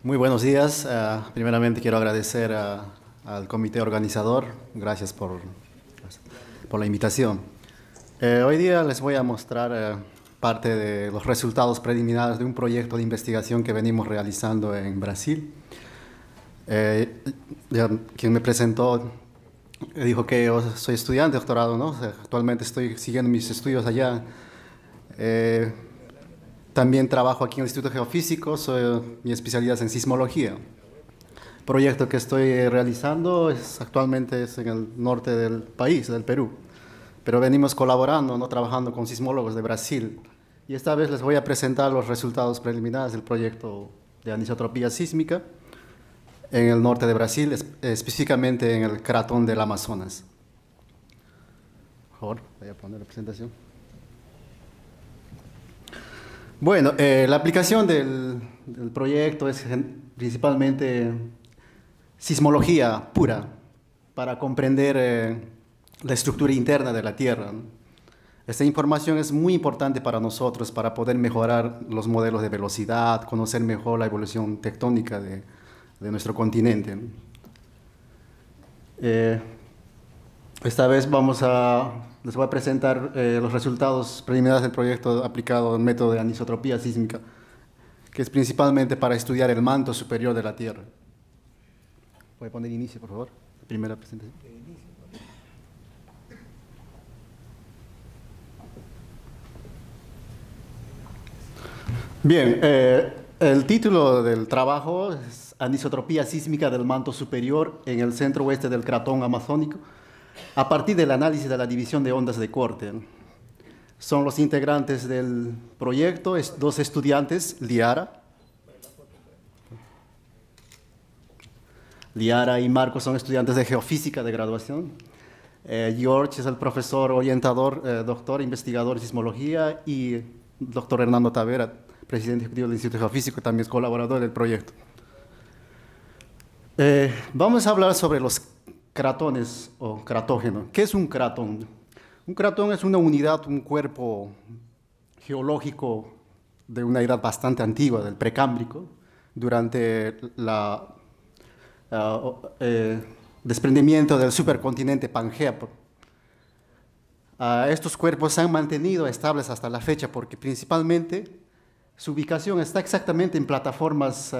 Muy buenos días. Primeramente quiero agradecer al comité organizador. Gracias por la invitación. Hoy día les voy a mostrar parte de los resultados preliminares de un proyecto de investigación que venimos realizando en Brasil. Quien me presentó dijo que yo soy estudiante de doctorado, ¿no? O sea, actualmente estoy siguiendo mis estudios allá. Eh, También trabajo aquí en el Instituto Geofísico, mi especialidad es en sismología. El proyecto que estoy realizando actualmente es en el norte del país, del Perú, pero venimos colaborando, ¿no? Trabajando con sismólogos de Brasil. Y esta vez les voy a presentar los resultados preliminares del proyecto de anisotropía sísmica en el norte de Brasil, específicamente en el cratón del Amazonas. Por favor, voy a poner la presentación. Bueno, la aplicación del proyecto es principalmente sismología pura para comprender la estructura interna de la Tierra, ¿no? Esta información es muy importante para nosotros para poder mejorar los modelos de velocidad, conocer mejor la evolución tectónica de nuestro continente, ¿no? Esta vez les voy a presentar los resultados preliminares del proyecto aplicado al método de anisotropía sísmica, que es principalmente para estudiar el manto superior de la Tierra. ¿Voy a poner inicio, por favor? La primera presentación. Bien, el título del trabajo es Anisotropía sísmica del manto superior en el centro oeste del cratón amazónico, a partir del análisis de la división de ondas de corte. Son los integrantes del proyecto, dos estudiantes, Liara y Marco son estudiantes de geofísica de graduación. George es el profesor orientador, doctor, investigador en sismología, y el doctor Hernando Tavera, presidente ejecutivo del Instituto Geofísico, también es colaborador del proyecto. Vamos a hablar sobre los cratones o cratógeno. ¿Qué es un cratón? Un cratón es una unidad, un cuerpo geológico de una edad bastante antigua, del precámbrico, durante el desprendimiento del supercontinente Pangea. Estos cuerpos se han mantenido estables hasta la fecha porque principalmente su ubicación está exactamente en plataformas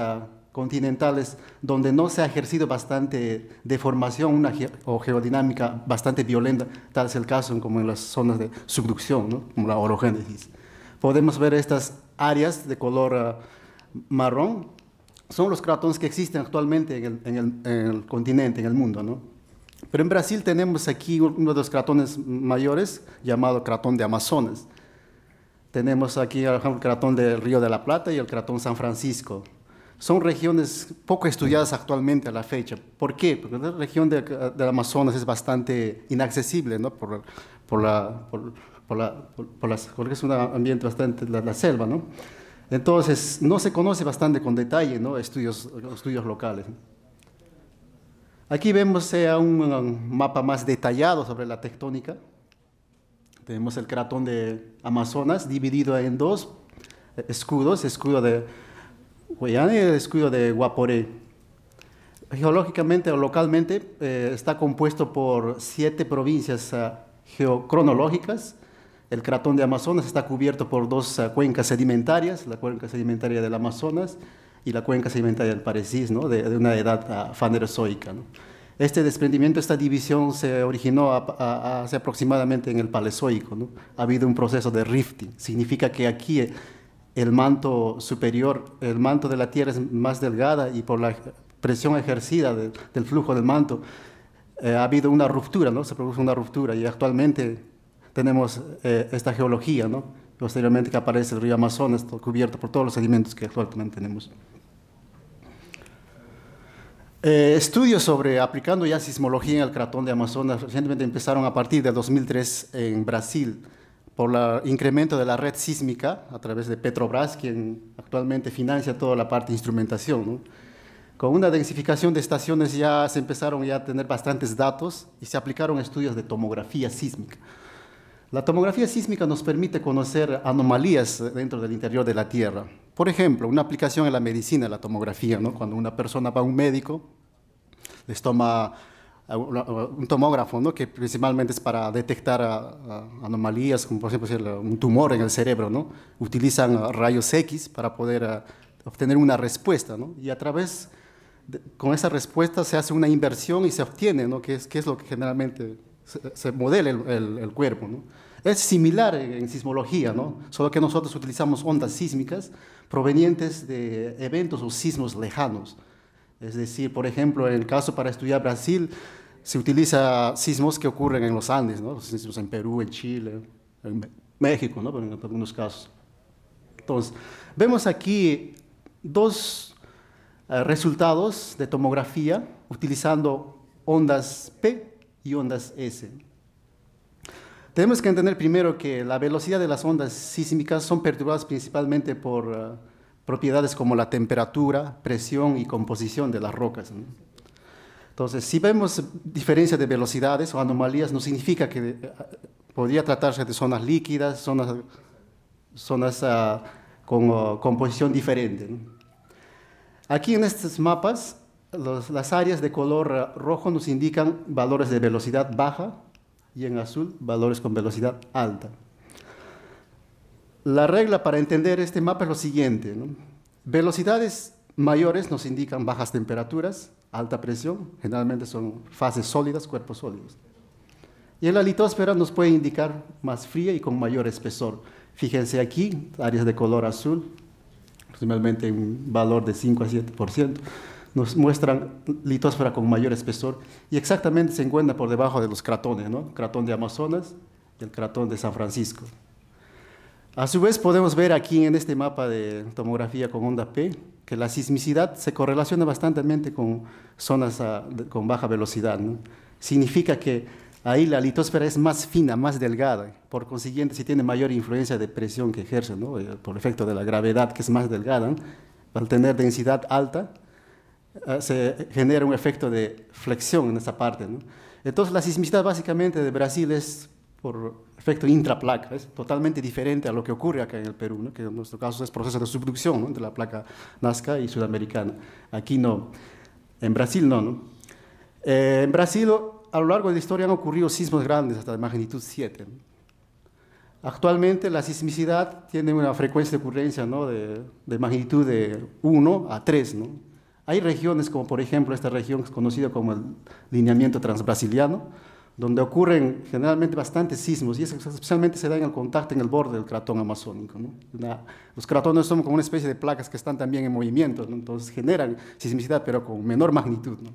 continentales donde no se ha ejercido bastante deformación o geodinámica bastante violenta, tal es el caso como en las zonas de subducción, ¿no? Como la orogénesis. Podemos ver estas áreas de color marrón, son los cratones que existen actualmente en el continente, en el mundo, ¿no? Pero en Brasil tenemos aquí uno de los cratones mayores, llamado cratón de Amazonas. Tenemos aquí el cratón del Río de la Plata y el cratón San Francisco. Son regiones poco estudiadas actualmente a la fecha. ¿Por qué? Porque la región del Amazonas es bastante inaccesible, ¿no? Porque es un ambiente bastante, la selva, ¿no? Entonces, no se conoce bastante con detalle, ¿no? Estudios locales. Aquí vemos un mapa más detallado sobre la tectónica. Tenemos el cratón de Amazonas dividido en dos escudos, escudo de Guayana y el escudo de Guaporé. Geológicamente o localmente está compuesto por 7 provincias geocronológicas. El cratón de Amazonas está cubierto por dos cuencas sedimentarias, la cuenca sedimentaria del Amazonas y la cuenca sedimentaria del Parecis, ¿no? de una edad fanerozoica, ¿no? Este desprendimiento, esta división se originó hace aproximadamente en el Paleozoico, ¿no? Ha habido un proceso de rifting. Significa que aquí el manto superior, el manto de la Tierra es más delgada y por la presión ejercida del flujo del manto ha habido una ruptura, ¿no? Se produce una ruptura y actualmente tenemos esta geología, ¿no? Posteriormente que aparece el río Amazonas cubierto por todos los sedimentos que actualmente tenemos. Estudios sobre aplicando ya sismología en el cratón de Amazonas recientemente empezaron a partir del 2003 en Brasil por el incremento de la red sísmica a través de Petrobras, quien actualmente financia toda la parte de instrumentación, ¿no? Con una densificación de estaciones ya se empezaron ya a tener bastantes datos y se aplicaron estudios de tomografía sísmica. La tomografía sísmica nos permite conocer anomalías dentro del interior de la Tierra. Por ejemplo, una aplicación en la medicina, la tomografía, ¿no? Cuando una persona va a un médico, les toma un tomógrafo, ¿no? Que principalmente es para detectar anomalías, como por ejemplo un tumor en el cerebro, ¿no? Utilizan rayos X para poder obtener una respuesta, ¿no? Y a través, con esa respuesta se hace una inversión y se obtiene, ¿no? Que es lo que generalmente se modela el cuerpo, ¿no? Es similar en sismología, ¿no? Solo que nosotros utilizamos ondas sísmicas provenientes de eventos o sismos lejanos. Es decir, por ejemplo, en el caso para estudiar Brasil, se utiliza sismos que ocurren en los Andes, ¿no? Los sismos en Perú, en Chile, en México, ¿no? En algunos casos. Entonces, vemos aquí dos resultados de tomografía utilizando ondas P y ondas S. Tenemos que entender primero que la velocidad de las ondas sísmicas son perturbadas principalmente por propiedades como la temperatura, presión y composición de las rocas, ¿no? Entonces, si vemos diferencia de velocidades o anomalías, no significa que podría tratarse de zonas líquidas, zonas con composición diferente, ¿no? Aquí en estos mapas, las áreas de color rojo nos indican valores de velocidad baja y en azul valores con velocidad alta. La regla para entender este mapa es lo siguiente, ¿no? Velocidades mayores nos indican bajas temperaturas, alta presión, generalmente son fases sólidas, cuerpos sólidos. Y en la litosfera nos puede indicar más fría y con mayor espesor. Fíjense aquí, áreas de color azul, aproximadamente un valor de 5 a 7%, nos muestran litosfera con mayor espesor y exactamente se encuentra por debajo de los cratones, ¿no? Cratón de Amazonas y el cratón de San Francisco. A su vez podemos ver aquí en este mapa de tomografía con onda P que la sismicidad se correlaciona bastante con zonas con baja velocidad, ¿no? Significa que ahí la litosfera es más fina, más delgada, por consiguiente si tiene mayor influencia de presión que ejerce, ¿no? Por efecto de la gravedad que es más delgada, ¿no? Al tener densidad alta se genera un efecto de flexión en esa parte, ¿no? Entonces la sismicidad básicamente de Brasil es por efecto intraplaca, es totalmente diferente a lo que ocurre acá en el Perú, ¿no? Que en nuestro caso es proceso de subducción, ¿no? De la placa Nazca y sudamericana. Aquí no, en Brasil no, ¿no? En Brasil a lo largo de la historia han ocurrido sismos grandes hasta de magnitud 7, ¿no? Actualmente la sismicidad tiene una frecuencia de ocurrencia, ¿no? de magnitud de 1 a 3, ¿no? Hay regiones como por ejemplo esta región conocida como el lineamiento transbrasiliano, donde ocurren generalmente bastantes sismos y eso especialmente se da en el contacto en el borde del cratón amazónico, ¿no? Los cratones son como una especie de placas que están también en movimiento, ¿no? Entonces generan sismicidad pero con menor magnitud, ¿no?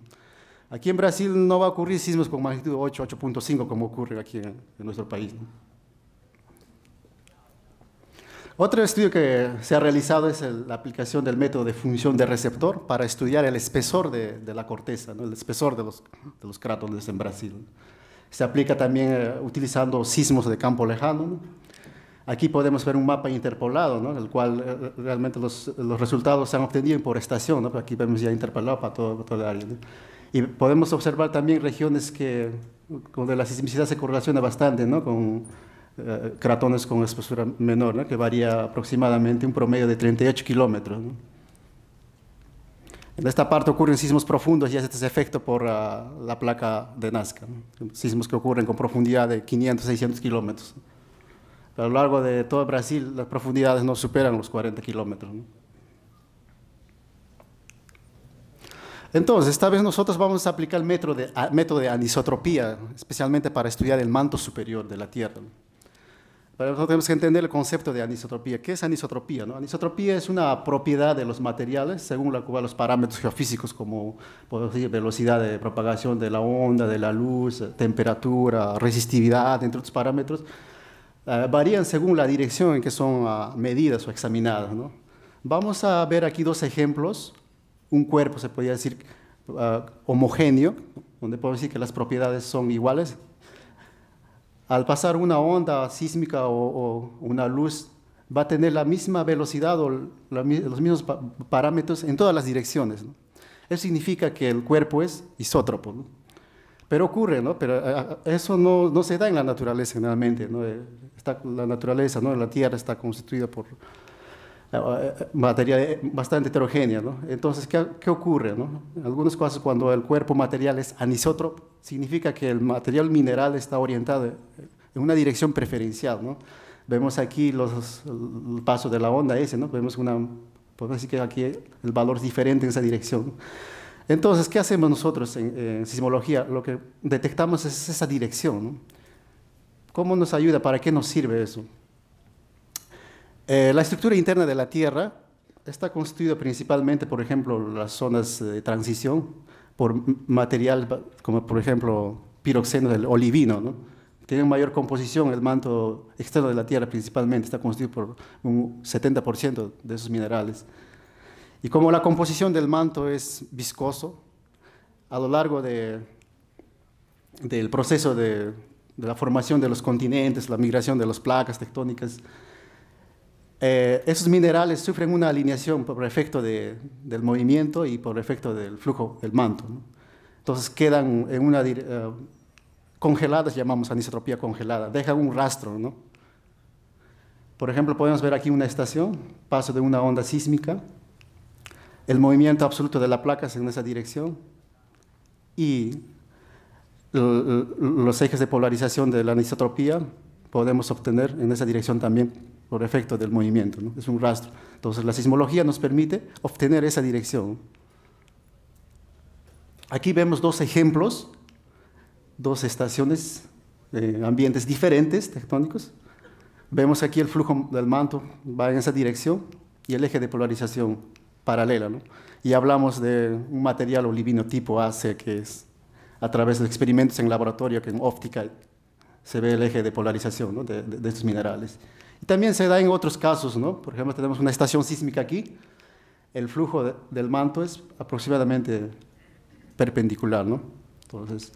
Aquí en Brasil no va a ocurrir sismos con magnitud 8, 8.5 como ocurre aquí en nuestro país, ¿no? Otro estudio que se ha realizado es la aplicación del método de función de receptor para estudiar el espesor de la corteza, ¿no? El espesor de los cratones en Brasil. Se aplica también utilizando sismos de campo lejano, ¿no? Aquí podemos ver un mapa interpolado, ¿no? El cual realmente los resultados se han obtenido por estación, ¿no? Aquí vemos ya interpolado para todo el área, ¿no? Y podemos observar también regiones donde la sismicidad se correlaciona bastante, ¿no? Con cratones con espesura menor, ¿no? Que varía aproximadamente un promedio de 38 kilómetros, ¿no? En esta parte ocurren sismos profundos y este es efecto por la placa de Nazca, ¿no? Sismos que ocurren con profundidad de 500, 600 kilómetros. A lo largo de todo Brasil las profundidades no superan los 40 kilómetros, ¿no? Entonces, esta vez nosotros vamos a aplicar el método de anisotropía, especialmente para estudiar el manto superior de la Tierra, ¿no? Pero nosotros tenemos que entender el concepto de anisotropía. ¿Qué es anisotropía, no? Anisotropía es una propiedad de los materiales según la cual los parámetros geofísicos como podemos decir, velocidad de propagación de la onda, de la luz, temperatura, resistividad, entre otros parámetros, varían según la dirección en que son medidas o examinadas, ¿no? Vamos a ver aquí dos ejemplos. Un cuerpo, se podría decir, homogéneo, donde podemos decir que las propiedades son iguales. Al pasar una onda sísmica o una luz, va a tener la misma velocidad o los mismos parámetros en todas las direcciones, ¿no? Eso significa que el cuerpo es isótropo, ¿no? Pero ocurre, ¿no? Pero eso no se da en la naturaleza generalmente, ¿no? La naturaleza, ¿no? La Tierra está constituida materia bastante heterogénea, ¿no? Entonces, ¿qué ocurre, no? En algunos casos, cuando el cuerpo material es anisótropo, significa que el material mineral está orientado en una dirección preferencial, ¿no? Vemos aquí el paso de la onda S, ¿no? Vemos podemos decir que aquí el valor es diferente en esa dirección. Entonces, ¿qué hacemos nosotros en sismología? Lo que detectamos es esa dirección, ¿no? ¿Cómo nos ayuda? ¿Para qué nos sirve eso? La estructura interna de la Tierra está constituida principalmente, por ejemplo, las zonas de transición, por material como, por ejemplo, piroxeno del olivino, ¿no? Tiene mayor composición, el manto externo de la Tierra principalmente está constituido por un 70% de esos minerales. Y como la composición del manto es viscoso, a lo largo del proceso de la formación de los continentes, la migración de las placas tectónicas, esos minerales sufren una alineación por efecto del movimiento y por efecto del flujo del manto, ¿no? Entonces quedan congeladas, llamamos anisotropía congelada, dejan un rastro, ¿no? Por ejemplo, podemos ver aquí una estación, paso de una onda sísmica, el movimiento absoluto de la placa es en esa dirección y los ejes de polarización de la anisotropía podemos obtener en esa dirección también por efecto del movimiento, ¿no? Es un rastro. Entonces, la sismología nos permite obtener esa dirección. Aquí vemos dos ejemplos, dos estaciones, ambientes diferentes tectónicos. Vemos aquí el flujo del manto, va en esa dirección, y el eje de polarización paralela, ¿no? Y hablamos de un material olivino tipo AC, que es a través de experimentos en laboratorio, que en óptica se ve el eje de polarización, ¿no? de estos minerales. Y también se da en otros casos, ¿no? Por ejemplo, tenemos una estación sísmica aquí, el flujo del manto es aproximadamente perpendicular, ¿no? Entonces,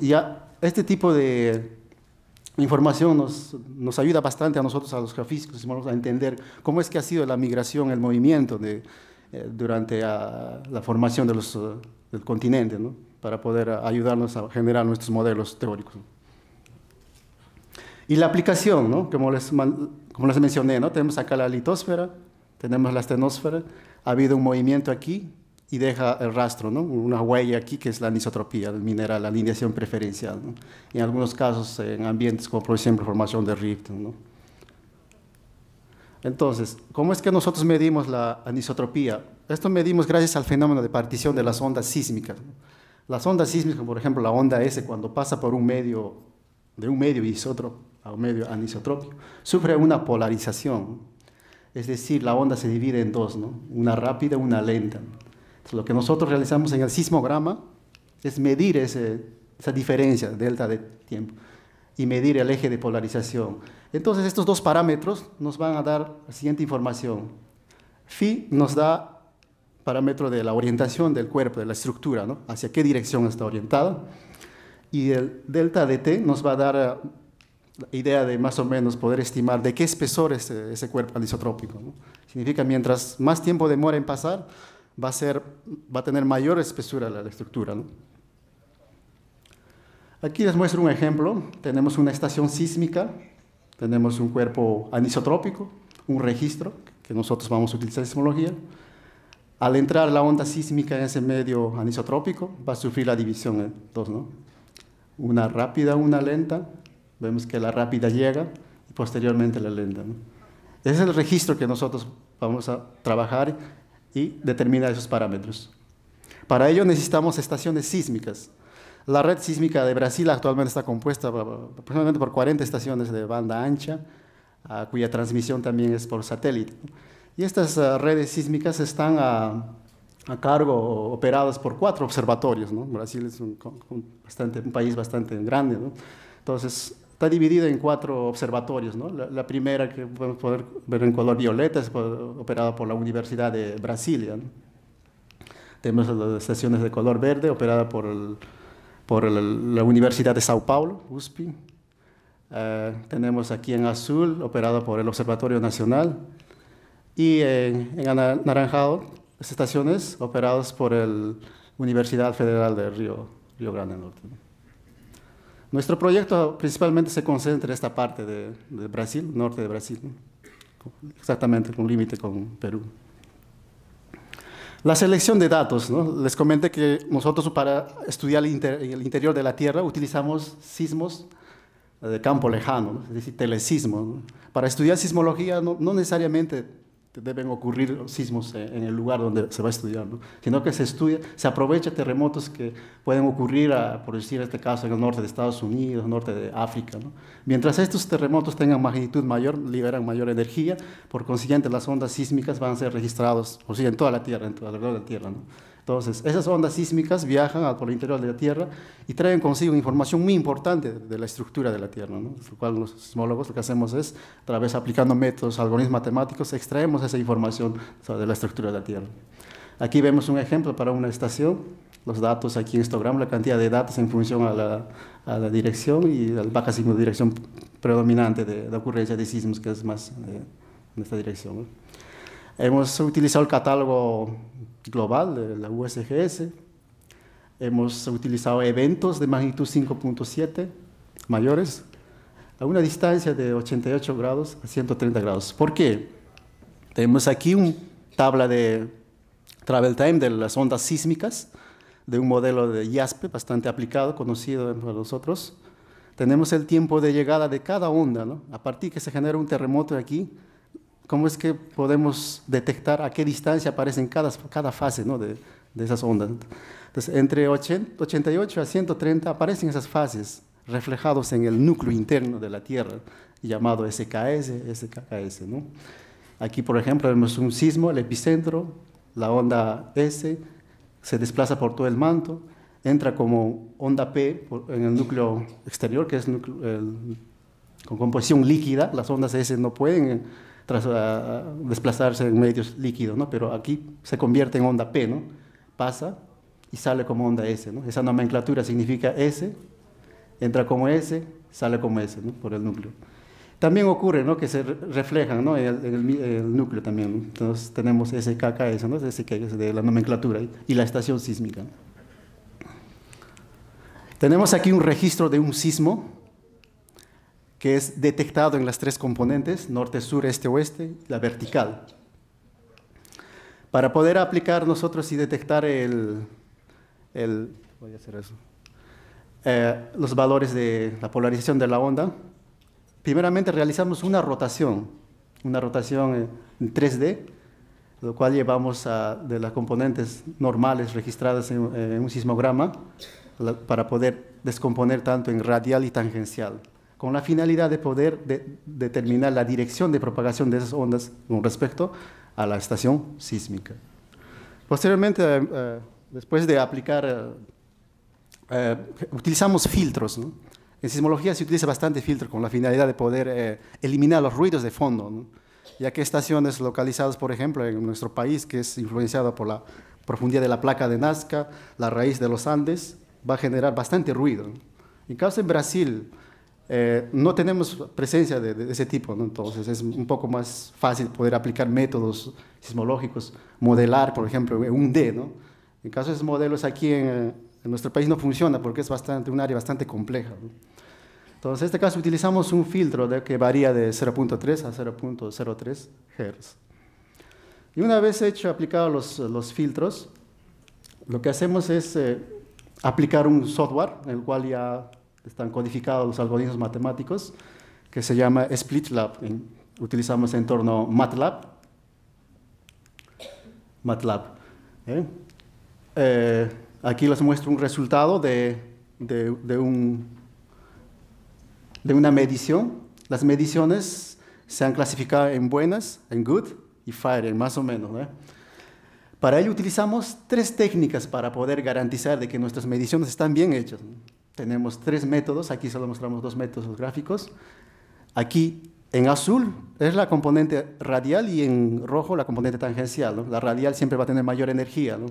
ya este tipo de información nos ayuda bastante a nosotros, a los geofísicos, a entender cómo es que ha sido la migración, el movimiento durante la formación del continente, ¿no? Para poder ayudarnos a generar nuestros modelos teóricos. Y la aplicación, ¿no? Como les mencioné, ¿no? Tenemos acá la litosfera, tenemos la astenosfera, ha habido un movimiento aquí y deja el rastro, ¿no? Una huella aquí que es la anisotropía del mineral, la alineación preferencial, ¿no? Y en algunos casos en ambientes como por ejemplo formación de rift, ¿no? Entonces, ¿cómo es que nosotros medimos la anisotropía? Esto medimos gracias al fenómeno de partición de las ondas sísmicas, ¿no? Las ondas sísmicas, por ejemplo, la onda S, cuando pasa por un medio, de un medio isótropo a un medio anisotrópico, sufre una polarización, es decir, la onda se divide en dos, ¿no? Una rápida y una lenta. Entonces, lo que nosotros realizamos en el sismograma es medir esa diferencia, delta de tiempo, y medir el eje de polarización. Entonces, estos dos parámetros nos van a dar la siguiente información. Phi nos da parámetro de la orientación del cuerpo, de la estructura, ¿no? Hacia qué dirección está orientada. Y el delta de T nos va a dar la idea de más o menos poder estimar de qué espesor es ese cuerpo anisotrópico, ¿no? Significa mientras más tiempo demora en pasar, va a tener mayor espesura la estructura, ¿no? Aquí les muestro un ejemplo. Tenemos una estación sísmica, tenemos un cuerpo anisotrópico, un registro que nosotros vamos a utilizar en sismología. Al entrar la onda sísmica en ese medio anisotrópico, va a sufrir la división en dos, ¿no? Una rápida, una lenta. Vemos que la rápida llega y posteriormente la lenta, ¿no? Ese es el registro que nosotros vamos a trabajar y determinar esos parámetros. Para ello necesitamos estaciones sísmicas. La red sísmica de Brasil actualmente está compuesta aproximadamente por 40 estaciones de banda ancha, cuya transmisión también es por satélite. Y estas redes sísmicas están a cargo, operadas por 4 observatorios, ¿no? Brasil es un país bastante grande, ¿no? Entonces, está dividido en 4 observatorios, ¿no? La primera, que podemos poder ver en color violeta, es operada por la Universidad de Brasilia, ¿no? Tenemos las estaciones de color verde, operada por la Universidad de Sao Paulo, USP. Tenemos aquí en azul, operada por el Observatorio Nacional. Y en anaranjado, las estaciones operadas por la Universidad Federal de Río Grande del Norte. Nuestro proyecto principalmente se concentra en esta parte de Brasil, norte de Brasil, ¿no? exactamente con límite con Perú. La selección de datos, ¿no? Les comenté que nosotros para estudiar el interior de la Tierra utilizamos sismos de campo lejano, ¿no? Es decir, telesismos, ¿no? Para estudiar sismología no necesariamente deben ocurrir sismos en el lugar donde se va a estudiar, ¿no? Sino que se aprovecha terremotos que pueden ocurrir, por decir en este caso, en el norte de Estados Unidos, norte de África, ¿no? Mientras estos terremotos tengan magnitud mayor, liberan mayor energía, por consiguiente las ondas sísmicas van a ser registradas, o sea, en toda la Tierra, alrededor de la Tierra, ¿no? Entonces, esas ondas sísmicas viajan por el interior de la Tierra y traen consigo información muy importante de la estructura de la Tierra, ¿no? Lo cual los sismólogos lo que hacemos es, a través aplicando métodos, algoritmos matemáticos, extraemos esa información de la estructura de la Tierra. Aquí vemos un ejemplo para una estación, los datos aquí en histograma, la cantidad de datos en función a la dirección y el baja signo de dirección predominante de ocurrencia de sismos, que es más en esta dirección, ¿no? Hemos utilizado el catálogo global de la USGS, hemos utilizado eventos de magnitud 5.7 mayores a una distancia de 88 grados a 130 grados. ¿Por qué? Tenemos aquí una tabla de travel time de las ondas sísmicas, de un modelo de IASPE bastante aplicado, conocido por nosotros. Tenemos el tiempo de llegada de cada onda, ¿no? A partir que se genera un terremoto aquí, ¿cómo es que podemos detectar a qué distancia aparecen cada fase, ¿no? de esas ondas? Entonces, entre 88 a 130 aparecen esas fases reflejados en el núcleo interno de la Tierra, llamado SKS, SKKS, ¿no? Aquí, por ejemplo, vemos un sismo, el epicentro, la onda S, se desplaza por todo el manto, entra como onda P en el núcleo exterior, que es con composición líquida. Las ondas S no pueden desplazarse en medios líquidos, ¿no? Pero aquí se convierte en onda P, ¿no? Pasa y sale como onda S, ¿no? Esa nomenclatura significa S, entra como S, sale como S, ¿no? Por el núcleo. También ocurre, ¿no? Que se reflejan, ¿no? en el núcleo también, ¿no? Entonces tenemos SKKS, ¿no? SKS de la nomenclatura y la estación sísmica. Tenemos aquí un registro de un sismo que es detectado en las tres componentes, norte, sur, este, oeste, la vertical. Para poder aplicar nosotros y detectar voy a hacer eso, los valores de la polarización de la onda, primeramente realizamos una rotación en 3D, lo cual llevamos de las componentes normales registradas en un sismograma para poder descomponer tanto en radial y tangencial, con la finalidad de poder determinar la dirección de propagación de esas ondas con respecto a la estación sísmica. Posteriormente, después de aplicar, utilizamos filtros, ¿no? En sismología se utiliza bastante filtro con la finalidad de poder eliminar los ruidos de fondo, ¿no? Ya que estaciones localizadas, por ejemplo, en nuestro país, que es influenciada por la profundidad de la placa de Nazca, la raíz de los Andes, va a generar bastante ruido, ¿no? En caso en Brasil, no tenemos presencia de ese tipo, ¿no? Entonces es un poco más fácil poder aplicar métodos sismológicos, modelar, por ejemplo, un D, ¿no? En caso de esos modelos aquí en nuestro país no funciona porque es un área bastante compleja, ¿no? Entonces, en este caso utilizamos un filtro que varía de 0.3 a 0.03 Hz. Y una vez aplicado los filtros, lo que hacemos es aplicar un software en el cual ya están codificados los algoritmos matemáticos, que se llama SplitLab. Utilizamos el entorno MATLAB. Aquí les muestro un resultado de una medición. Las mediciones se han clasificado en buenas, en good y fire, más o menos, ¿no? Para ello utilizamos tres técnicas para poder garantizar de que nuestras mediciones están bien hechas, ¿no? Tenemos tres métodos, aquí solo mostramos dos métodos gráficos. Aquí en azul es la componente radial y en rojo la componente tangencial, ¿no? La radial siempre va a tener mayor energía, ¿no?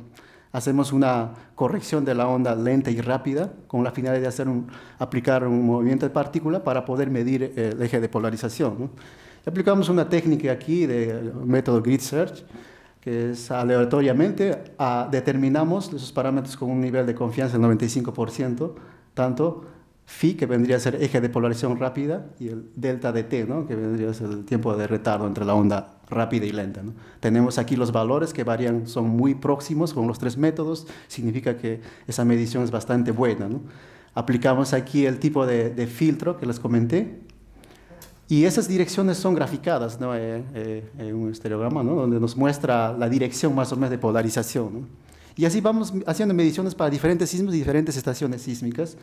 Hacemos una corrección de la onda lenta y rápida con la finalidad de aplicar un movimiento de partícula para poder medir el eje de polarización, ¿no? Aplicamos una técnica aquí de método grid search, que es aleatoriamente determinamos esos parámetros con un nivel de confianza del 95%, tanto phi, que vendría a ser eje de polarización rápida, y el delta de t, ¿no? Que vendría a ser el tiempo de retardo entre la onda rápida y lenta, ¿no? Tenemos aquí los valores que varían, son muy próximos con los tres métodos, significa que esa medición es bastante buena, ¿no? Aplicamos aquí el tipo de filtro que les comenté, y esas direcciones son graficadas, ¿no? En un estereograma, ¿no? Donde nos muestra la dirección más o menos de polarización, ¿no? Y así vamos haciendo mediciones para diferentes sismos y diferentes estaciones sísmicas,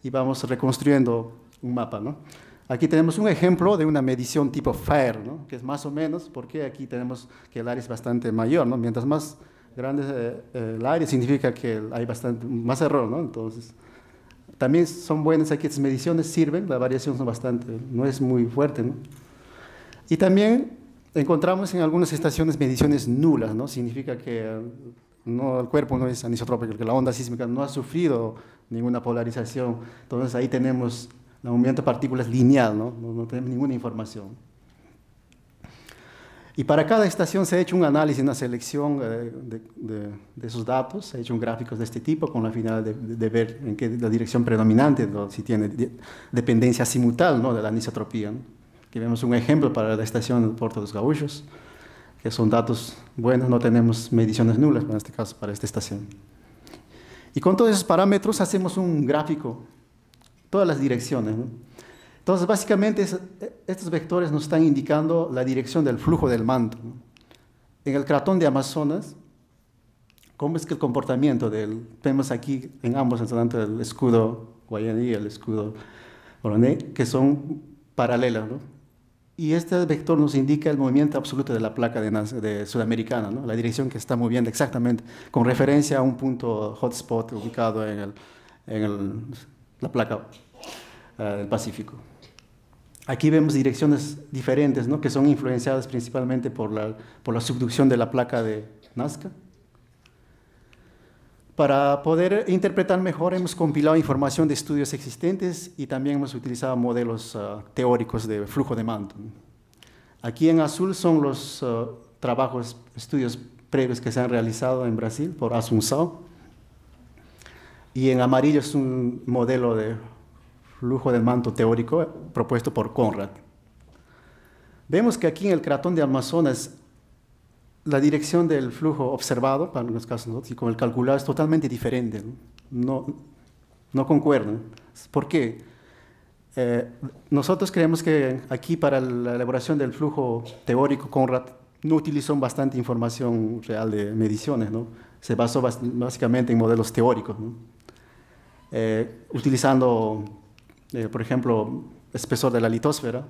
y vamos reconstruyendo un mapa, ¿no? Aquí tenemos un ejemplo de una medición tipo FAIR, ¿no? Que es más o menos, porque aquí tenemos que el área es bastante mayor, ¿no? Mientras más grande el área, significa que hay bastante más error, ¿no? Entonces, también son buenas aquí estas mediciones, sirven, la variación es bastante, no es muy fuerte, ¿no? Y también encontramos en algunas estaciones mediciones nulas, ¿no? Significa que no, el cuerpo no es anisotrópico, que la onda sísmica no ha sufrido ninguna polarización. Entonces ahí tenemos el movimiento de partículas lineal, ¿no? No tenemos ninguna información. Y para cada estación se ha hecho un análisis, una selección de esos datos, se ha hecho un gráfico de este tipo con la finalidad de ver en qué la dirección predominante, ¿no? Si tiene dependencia simultánea, ¿no? De la anisotropía, ¿no? Aquí vemos un ejemplo para la estación del Puerto de los Gaúchos, que son datos buenos, no tenemos mediciones nulas en este caso para esta estación. Y con todos esos parámetros hacemos un gráfico, todas las direcciones, ¿no? Entonces, básicamente, estos vectores nos están indicando la dirección del flujo del manto, ¿no? En el cratón de Amazonas, ¿cómo es que el comportamiento vemos aquí en ambos, tanto el escudo guayaní y el escudo oroné, que son paralelos, ¿no? Y este vector nos indica el movimiento absoluto de la placa de sudamericana, ¿no? La dirección que está moviendo exactamente, con referencia a un punto hotspot ubicado en la placa del Pacífico. Aquí vemos direcciones diferentes, ¿no? Que son influenciadas principalmente por la subducción de la placa de Nazca. Para poder interpretar mejor, hemos compilado información de estudios existentes y también hemos utilizado modelos teóricos de flujo de manto. Aquí en azul son los estudios previos que se han realizado en Brasil por Asunção. Y en amarillo es un modelo de flujo de manto teórico propuesto por Conrad. Vemos que aquí en el cratón de Amazonas la dirección del flujo observado, para los casos nosotros, y con el calculado es totalmente diferente, ¿no? No concuerdan. ¿Por qué? Nosotros creemos que aquí para la elaboración del flujo teórico, Conrad no utilizó bastante información real de mediciones, ¿no? Se basó básicamente en modelos teóricos, ¿no? Utilizando, por ejemplo, espesor de la litosfera.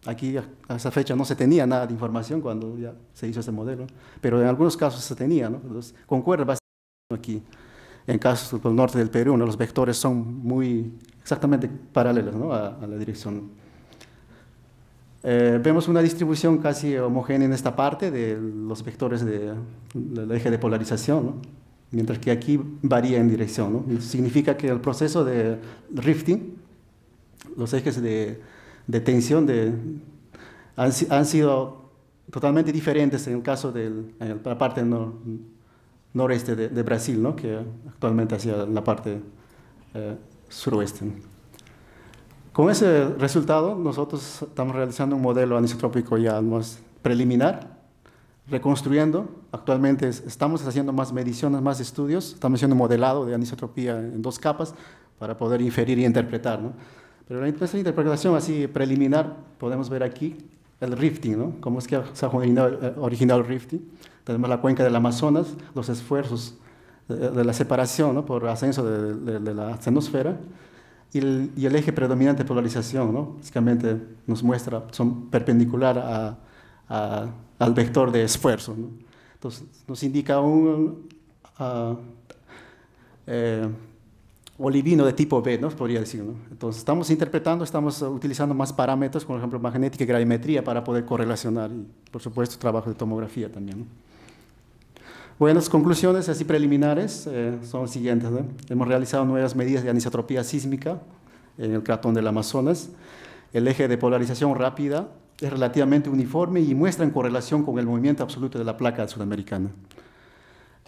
Aquí a esa fecha no se tenía nada de información cuando ya se hizo ese modelo, pero en algunos casos se tenía, ¿no? Entonces, concuerda bastante aquí. En casos del norte del Perú, ¿no? Los vectores son muy exactamente paralelos, ¿no? a la dirección. Vemos una distribución casi homogénea en esta parte de los vectores del eje de polarización, ¿no? Mientras que aquí varía en dirección, ¿no? Significa que el proceso de rifting, los ejes de tensión han sido totalmente diferentes en el caso en la parte noreste de Brasil, ¿no? Que actualmente hacia la parte suroeste, ¿no? Con ese resultado, nosotros estamos realizando un modelo anisotrópico ya más preliminar, reconstruyendo. Actualmente estamos haciendo más mediciones, más estudios, estamos haciendo modelado de anisotropía en 2 capas para poder inferir y interpretar, ¿no? Pero en esta interpretación así preliminar podemos ver aquí el rifting, ¿no? Cómo es que se ha originado el rifting. Tenemos la cuenca del Amazonas, los esfuerzos de la separación, ¿no? Por ascenso de la astenosfera y el eje predominante de polarización, ¿no? Básicamente nos muestra, son perpendicular al vector de esfuerzo, ¿no? Entonces nos indica un olivino de tipo B, ¿no? Podría decir, ¿no? Entonces estamos interpretando, estamos utilizando más parámetros, por ejemplo, magnética y gravimetría para poder correlacionar y, por supuesto, trabajo de tomografía también, ¿no? Bueno, las conclusiones así preliminares son las siguientes, ¿no? Hemos realizado nuevas medidas de anisotropía sísmica en el cratón del Amazonas. El eje de polarización rápida es relativamente uniforme y muestra en correlación con el movimiento absoluto de la placa sudamericana.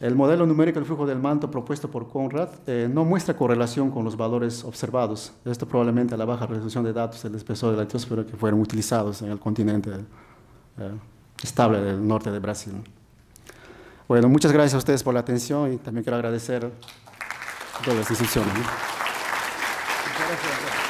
El modelo numérico del flujo del manto propuesto por Conrad no muestra correlación con los valores observados. Esto probablemente a la baja resolución de datos del espesor de la litosfera que fueron utilizados en el continente estable del norte de Brasil. Bueno, muchas gracias a ustedes por la atención y también quiero agradecer a todas las instituciones, ¿no? Muchas gracias.